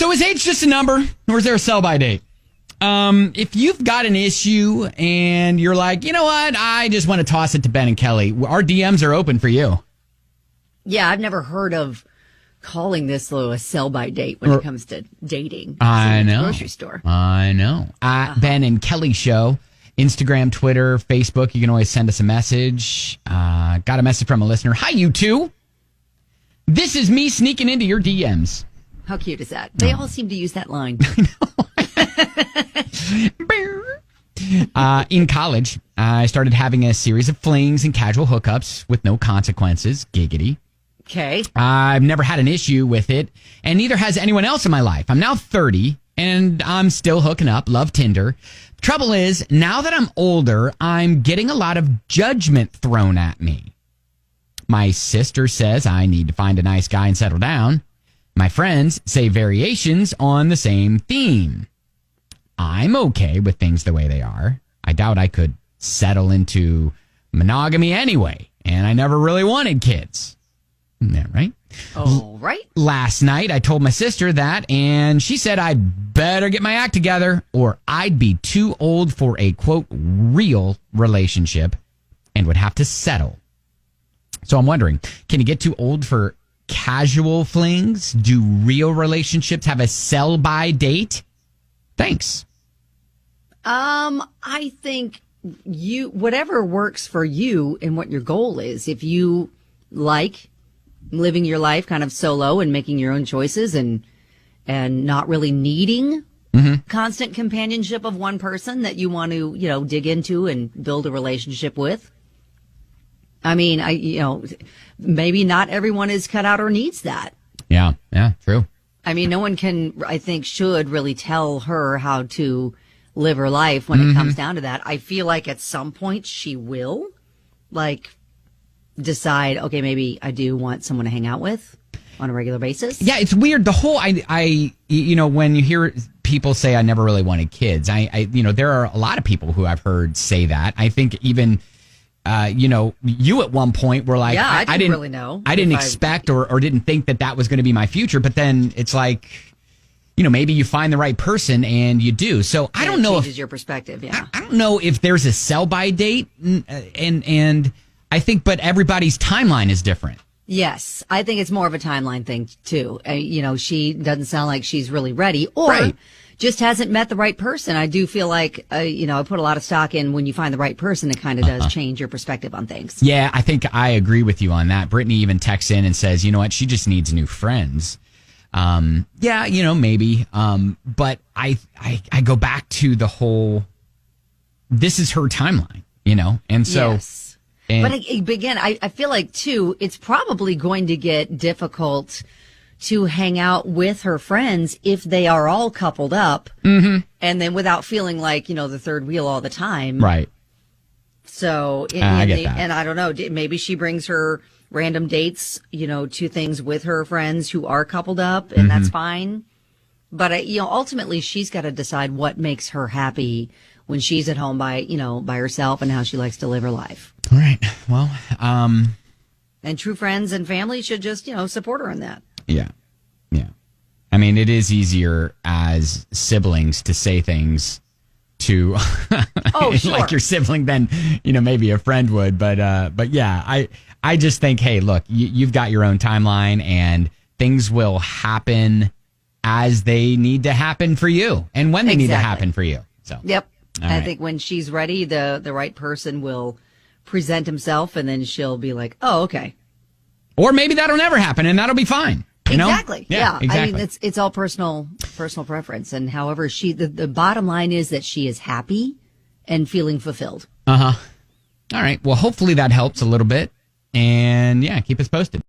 So is age just a number, or is there a sell-by date? If you've got an issue and you're like, you know what, I just want to toss it to Ben and Kelly, our DMs are open for you. Yeah, I've never heard of calling this a sell-by date when it comes to dating. I know. Grocery store. I know. Ben and Kelly Show, Instagram, Twitter, Facebook. You can always send us a message. Got a message from a listener. Hi, you two. This is me sneaking into your DMs. How cute is that? They all seem to use that line. In college, I started having a series of flings and casual hookups with no consequences. Giggity. Okay. I've never had an issue with it, and neither has anyone else in my life. I'm now 30, and I'm still hooking up. Love Tinder. Trouble is, now that I'm older, I'm getting a lot of judgment thrown at me. My sister says I need to find a nice guy and settle down. My friends say variations on the same theme. I'm okay with things the way they are. I doubt I could settle into monogamy anyway, and I never really wanted kids. Yeah, right? Oh, right. Last night, I told my sister that, and she said I'd better get my act together or I'd be too old for a, quote, real relationship and would have to settle. So I'm wondering, can you get too old for casual flings? Do real relationships have a sell-by date? Thanks. I think whatever works for you and what your goal is. If you like living your life kind of solo and making your own choices and not really needing constant companionship of one person that you want to, dig into and build a relationship with. I mean, maybe not everyone is cut out or needs that. Yeah, true. I mean, no one should really tell her how to live her life when it comes down to that. I feel like at some point she will, decide, okay, maybe I do want someone to hang out with on a regular basis. Yeah, it's weird. The whole, when you hear people say I never really wanted kids, there are a lot of people who I've heard say that. I think even, you at one point were like, yeah, I didn't really know. I didn't expect or didn't think that was going to be my future. But then it's like, maybe you find the right person and you do. So I don't know. It changes your perspective. Yeah. I don't know if there's a sell-by date and I think, but everybody's timeline is different. Yes. I think it's more of a timeline thing too. She doesn't sound like she's really ready or just hasn't met the right person. I do feel like, I put a lot of stock in when you find the right person, it kind of does change your perspective on things. Yeah, I think I agree with you on that. Brittany even texts in and says, you know what, she just needs new friends. Maybe. But I go back to the whole, this is her timeline, and so. Yes. But again, I feel like too, it's probably going to get difficult to hang out with her friends if they are all coupled up and then without feeling like, the third wheel all the time. Right. So, I get that. And I don't know, maybe she brings her random dates, to things with her friends who are coupled up and that's fine. But, ultimately she's got to decide what makes her happy when she's at home by herself and how she likes to live her life. All right. Well, and true friends and family should just, support her in that. Yeah. I mean, it is easier as siblings to say things to sure. like your sibling than, maybe a friend would. But yeah, I just think, hey, look, you've got your own timeline and things will happen as they need to happen for you and when they need to happen for you. So, yep. I think when she's ready, the right person will present himself and then she'll be like, oh, okay. Or maybe that'll never happen and that'll be fine. Exactly. Yeah, exactly. I mean, it's all personal preference. And however the bottom line is that she is happy and feeling fulfilled. All right. Well, hopefully that helps a little bit. And yeah, keep us posted.